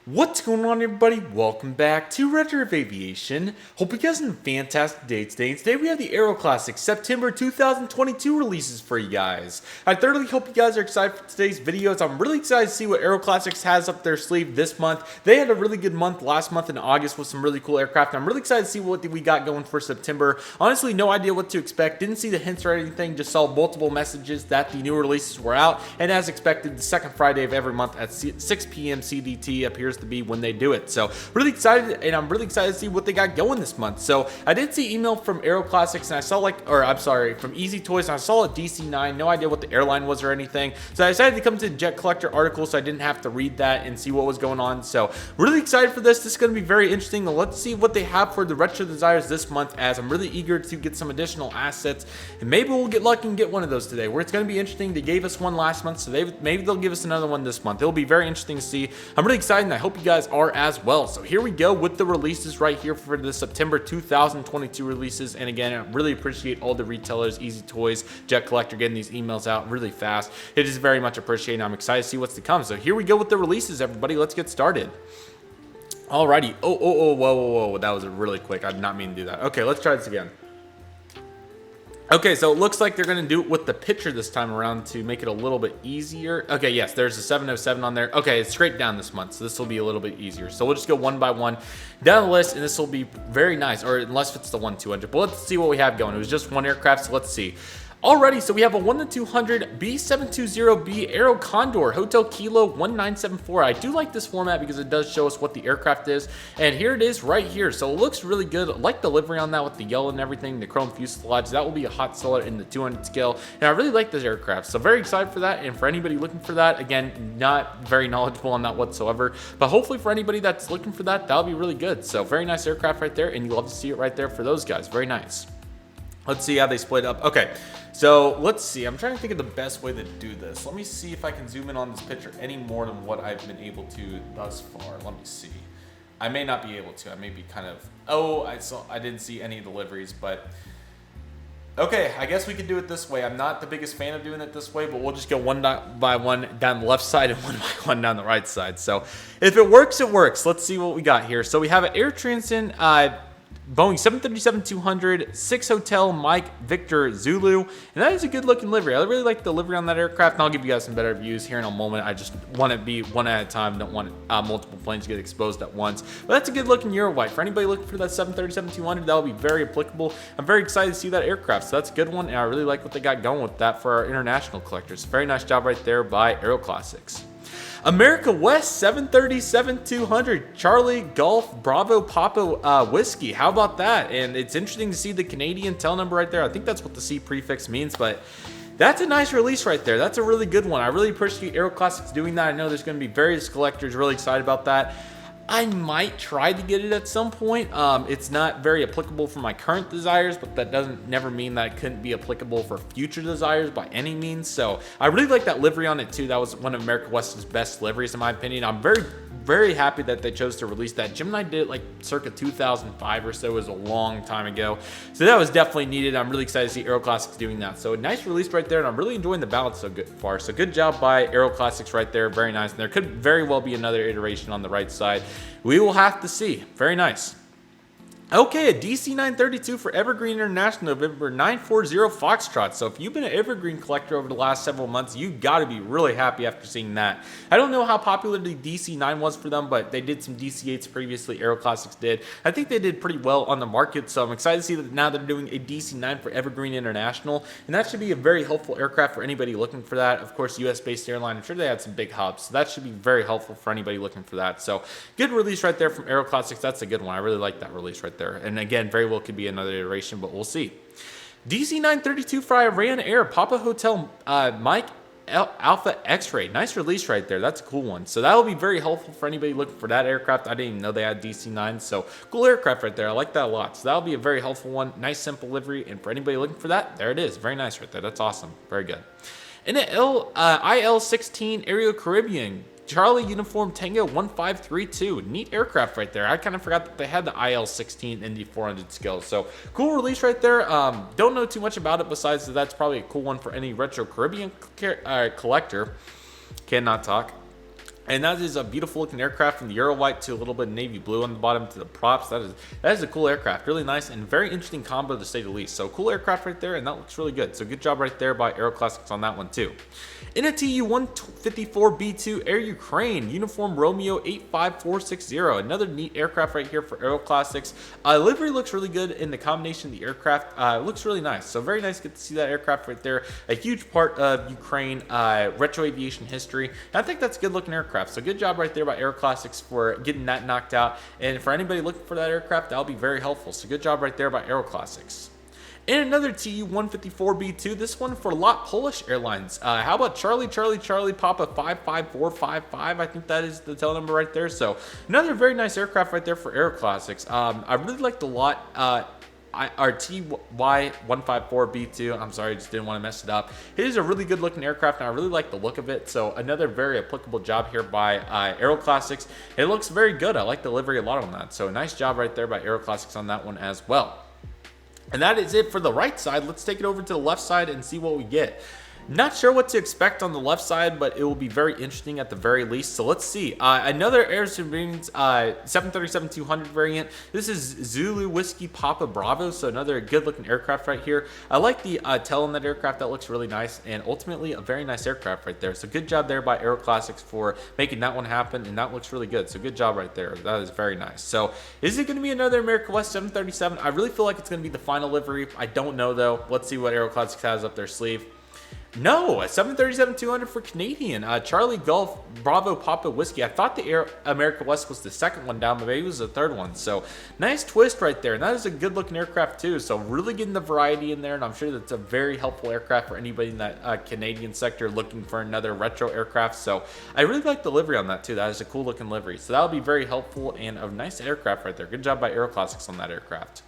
What's going on, everybody? Welcome back to Redriveraviation. Hope you guys are having a fantastic day today. Today we have the AeroClassics September 2022 releases for you guys. I thoroughly hope you guys are excited for today's videos. I'm really excited to see what AeroClassics has up their sleeve this month. They had a really good month last month in August with some really cool aircraft. I'm really excited to see what we got going for September. Honestly, no idea what to expect. Didn't see the hints or anything. Just saw multiple messages that the new releases were out. And as expected, the second Friday of every month at 6 p.m. CDT appears to be when they do it. So really excited, and I'm really excited to see what they got going this month. So I did see email from AeroClassics, and I saw from Easy Toys, and I saw a DC-9. No idea what the airline was or anything. So I decided to come to the Jet Collector article so I didn't have to read that and see what was going on. So really excited for this. This is going to be very interesting. Let's see what they have for the retro desires this month, as I'm really eager to get some additional assets, and maybe we'll get lucky and get one of those today. Where it's going to be interesting. They gave us one last month, so maybe they'll give us another one this month. It'll be very interesting to see. I'm really excited, and I hope you guys are as well. So here we go with the releases right here for the September 2022 releases. And again, I really appreciate all the retailers, Easy Toys, Jet Collector, getting these emails out really fast. It is very much appreciated. I'm excited to see what's to come. So here we go with the releases, everybody. Let's get started. Alrighty. Whoa. That was really quick. I did not mean to do that. Okay, let's try this again. Okay, so it looks like they're going to do it with the picture this time around to make it a little bit easier. Okay, yes, there's a 707 on there. Okay, it's straight down this month, so this will be a little bit easier. So we'll just go one by one down the list, and this will be very nice, or unless it's the 1-200. But let's see what we have going. It was just one aircraft, so let's see. Alrighty, so we have a 1-200 B720B Aero Condor Hotel Kilo 1974. I do like this format because it does show us what the aircraft is, and here it is right here. So it looks really good. I like the livery on that with the yellow and everything, the chrome fuselage. That will be a hot seller in the 200 scale, and I really like this aircraft. So very excited for that, and for anybody looking for that, again, not very knowledgeable on that whatsoever, but hopefully for anybody that's looking for that, that'll be really good. So very nice aircraft right there, and you love to see it right there for those guys. Very nice. Let's see how they split up. Okay, so let's see. I'm trying to think of the best way to do this. Let me see if I can zoom in on this picture any more than what I've been able to thus far. Let me see. I may not be able to. I may be kind of... Oh, I didn't see any deliveries, but... Okay, I guess we could do it this way. I'm not the biggest fan of doing it this way, but we'll just go one by one down the left side and one by one down the right side. So if it works, it works. Let's see what we got here. So we have an Air Transcend... Boeing 737-200, 6 Hotel Mike Victor Zulu, and that is a good looking livery. I really like the livery on that aircraft, and I'll give you guys some better views here in a moment. I just want to be one at a time, don't want multiple planes to get exposed at once. But that's a good looking Euro white. For anybody looking for that 737-200, that'll be very applicable. I'm very excited to see that aircraft, so that's a good one, and I really like what they got going with that for our international collectors. Very nice job right there by AeroClassics. America West 737-200 Charlie Golf Bravo Papa Whiskey. How about that? And it's interesting to see the Canadian tail number right there. I think that's what the C prefix means, but that's a nice release right there. That's a really good one. I really appreciate AeroClassics doing that. I know there's going to be various collectors really excited about that. I might try to get it at some point. It's not very applicable for my current desires, but that doesn't never mean that it couldn't be applicable for future desires by any means. So I really like that livery on it too. That was one of America West's best liveries in my opinion. I'm very happy that they chose to release that. Gemini did it like circa 2005 or so. It was a long time ago. So that was definitely needed. I'm really excited to see AeroClassics doing that. So a nice release right there, and I'm really enjoying the balance so far. So good job by AeroClassics right there. Very nice. And there could very well be another iteration on the right side. We will have to see. Very nice. Okay, a DC-932 for Evergreen International, November 940 Foxtrot. So if you've been an Evergreen collector over the last several months, you've got to be really happy after seeing that. I don't know how popular the DC-9 was for them, but they did some DC-8s previously. AeroClassics did. I think they did pretty well on the market, so I'm excited to see that now they're doing a DC-9 for Evergreen International, and that should be a very helpful aircraft for anybody looking for that. Of course, US-based airline. I'm sure they had some big hubs, so that should be very helpful for anybody looking for that. So good release right there from AeroClassics. That's a good one. I really like that release right there. And again, very well could be another iteration, but we'll see. DC-932 for Iran Air, Papa Hotel Mike Alpha X-Ray. Nice release right there. That's a cool one. So that will be very helpful for anybody looking for that aircraft. I didn't even know they had DC-9. So cool aircraft right there. I like that a lot. So that'll be a very helpful one. Nice, simple livery. And for anybody looking for that, there it is. Very nice right there. That's awesome. Very good. And the IL-16 Aero Caribbean Charlie Uniform Tango 1532. Neat aircraft right there. I kind of forgot that they had the IL-16 in the 400 scale. So cool release right there. Don't know too much about it besides that that's probably a cool one for any retro Caribbean collector. Cannot talk. And that is a beautiful looking aircraft from the Euro white to a little bit of navy blue on the bottom to the props. That is a cool aircraft, really nice and very interesting combo to say the least. So cool aircraft right there, and that looks really good. So good job right there by AeroClassics on that one too. In a Tu-154B2 Air Ukraine Uniform Romeo 85460, another neat aircraft right here for AeroClassics. Livery looks really good in the combination of the aircraft. Looks really nice. So very nice to get to see that aircraft right there. A huge part of Ukraine retro aviation history. And I think that's a good looking aircraft. So good job right there by AeroClassics for getting that knocked out. And for anybody looking for that aircraft, that'll be very helpful. So good job right there by AeroClassics. And another Tu-154B2, this one for Lot Polish Airlines. How about Charlie Papa 55455? I think that is the tail number right there. So another very nice aircraft right there for AeroClassics. I really like the Lot our TY154B2. I'm sorry, I just didn't want to mess it up. It is a really good looking aircraft, and I really like the look of it. So another very applicable job here by AeroClassics. It looks very good. I like the livery a lot on that. So a nice job right there by AeroClassics on that one as well. And that is it for the right side. Let's take it over to the left side and see what we get. Not sure what to expect on the left side, but it will be very interesting at the very least. So let's see. Another Acer 737-200 variant. This is Zulu Whiskey Papa Bravo. So another good looking aircraft right here. I like the tail on that aircraft. That looks really nice, and ultimately a very nice aircraft right there. So good job there by AeroClassics for making that one happen, and that looks really good. So good job right there. That is very nice. So is it going to be another America West 737? I really feel like it's going to be the final livery. I don't know though. Let's see what AeroClassics has up their sleeve. No, a 737-200 for Canadian. Charlie Golf Bravo Papa Whiskey. I thought the America West was the second one down, but maybe it was the third one. So nice twist right there. And that is a good looking aircraft too. So really getting the variety in there. And I'm sure that's a very helpful aircraft for anybody in that Canadian sector looking for another retro aircraft. So I really like the livery on that too. That is a cool looking livery. So that'll be very helpful and a nice aircraft right there. Good job by AeroClassics on that aircraft.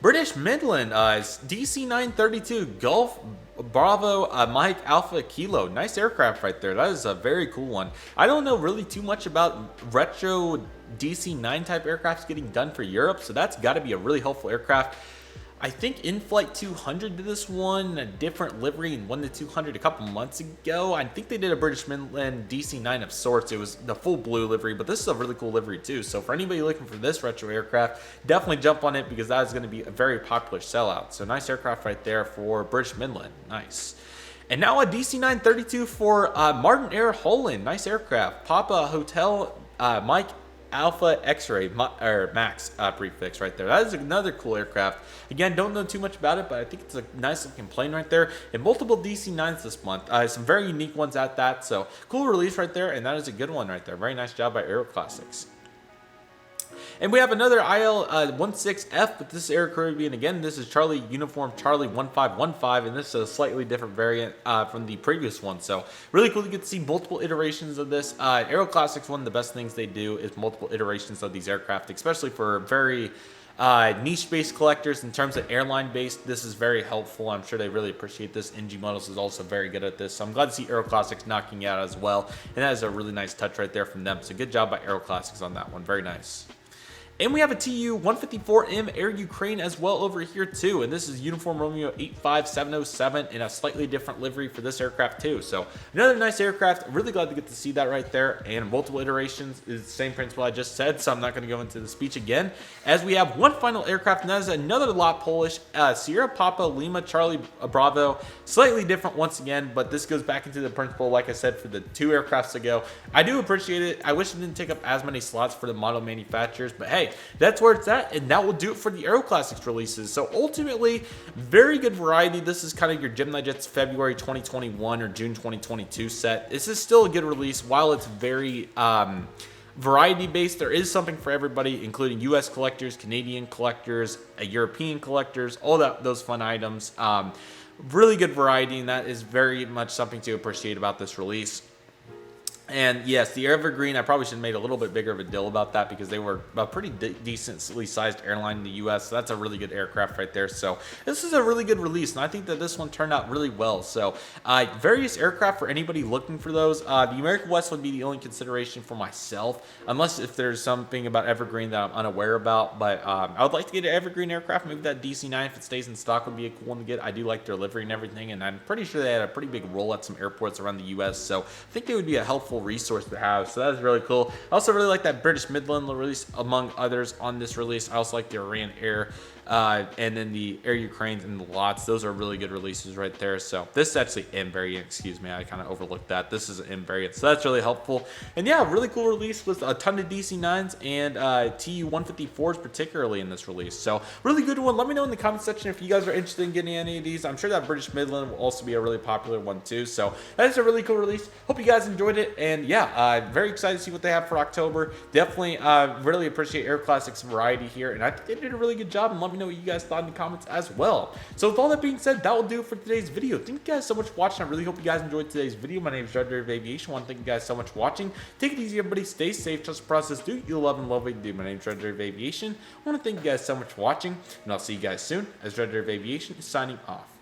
British Midland, DC-932 Gulf Bravo Mike Alpha Kilo. Nice aircraft right there. That is a very cool one. I don't know really too much about retro DC-9 type aircrafts getting done for Europe, so that's got to be a really helpful aircraft. I think In-Flight 200 did this one, a different livery in 1-200 a couple months ago. I think they did a British Midland DC-9 of sorts. It was the full blue livery, but this is a really cool livery too. So for anybody looking for this retro aircraft, definitely jump on it because that is going to be a very popular sellout. So nice aircraft right there for British Midland. Nice. And now a DC-932 for Martin Air Holland. Nice aircraft. Papa Hotel Mike Alpha X-Ray or Max prefix right there. That is another cool aircraft. Again, don't know too much about it, but I think it's a nice looking plane right there. And multiple DC-9s this month. Some very unique ones at that. So cool release right there, and that is a good one right there. Very nice job by AeroClassics. And we have another IL-16F, but this is Air Caribbean again. This is Charlie Uniform Charlie 1515, and this is a slightly different variant from the previous one. So really cool to get to see multiple iterations of this. AeroClassics, one of the best things they do is multiple iterations of these aircraft, especially for very niche-based collectors. In terms of airline-based, this is very helpful. I'm sure they really appreciate this. NG Models is also very good at this, so I'm glad to see AeroClassics knocking it out as well. And that is a really nice touch right there from them. So good job by AeroClassics on that one. Very nice. And we have a Tu-154M Air Ukraine as well over here too. And this is Uniform Romeo 85707 in a slightly different livery for this aircraft too. So another nice aircraft. Really glad to get to see that right there. And multiple iterations is the same principle I just said. So I'm not going to go into the speech again. As we have one final aircraft, and that is another lot Polish Sierra Papa Lima Charlie Bravo. Slightly different once again, but this goes back into the principle like I said for the two aircrafts ago. I do appreciate it. I wish it didn't take up as many slots for the model manufacturers, but hey, that's where it's at, and that will do it for the AeroClassics releases. So ultimately, very good variety. This is kind of your Gemini Jets February 2021 or June 2022 set. This is still a good release. While it's very variety based, there is something for everybody, including US collectors, Canadian collectors, European collectors, all those fun items. Really good variety, and that is very much something to appreciate about this release. And yes, the Evergreen, I probably should have made a little bit bigger of a deal about that because they were a pretty decently sized airline in the US. So that's a really good aircraft right there. So this is a really good release, and I think that this one turned out really well. So various aircraft for anybody looking for those. The American West would be the only consideration for myself, unless if there's something about Evergreen that I'm unaware about. But I would like to get an Evergreen aircraft. Maybe that DC-9, if it stays in stock, would be a cool one to get. I do like their livery and everything, and I'm pretty sure they had a pretty big roll at some airports around the US. So I think they would be a helpful helpful resource to have. So that is really cool. I also really like that British Midland release among others on this release. I also like the Iran Air and then the Air Ukraines and the Lots. Those are really good releases right there. So this is actually M variant, excuse me, I kind of overlooked that. This is an M variant, so that's really helpful. And yeah, really cool release with a ton of DC9s and TU-154s particularly in this release. So really good one. Let me know in the comment section if you guys are interested in getting any of these. I'm sure that British Midland will also be a really popular one too. So that is a really cool release. Hope you guys enjoyed it, and yeah, very excited to see what they have for October. Definitely really appreciate AeroClassics variety here, and I think they did a really good job, and let me know what you guys thought in the comments as well. So with all that being said, that will do it for today's video. Thank you guys so much for watching. I really hope you guys enjoyed today's video. My name is Redriveraviation. I want to thank you guys so much for watching. Take it easy, everybody. Stay safe. Trust the process. Do what you love and love what you do. My name is Redriveraviation. I want to thank you guys so much for watching, and I'll see you guys soon as Redriveraviation is signing off.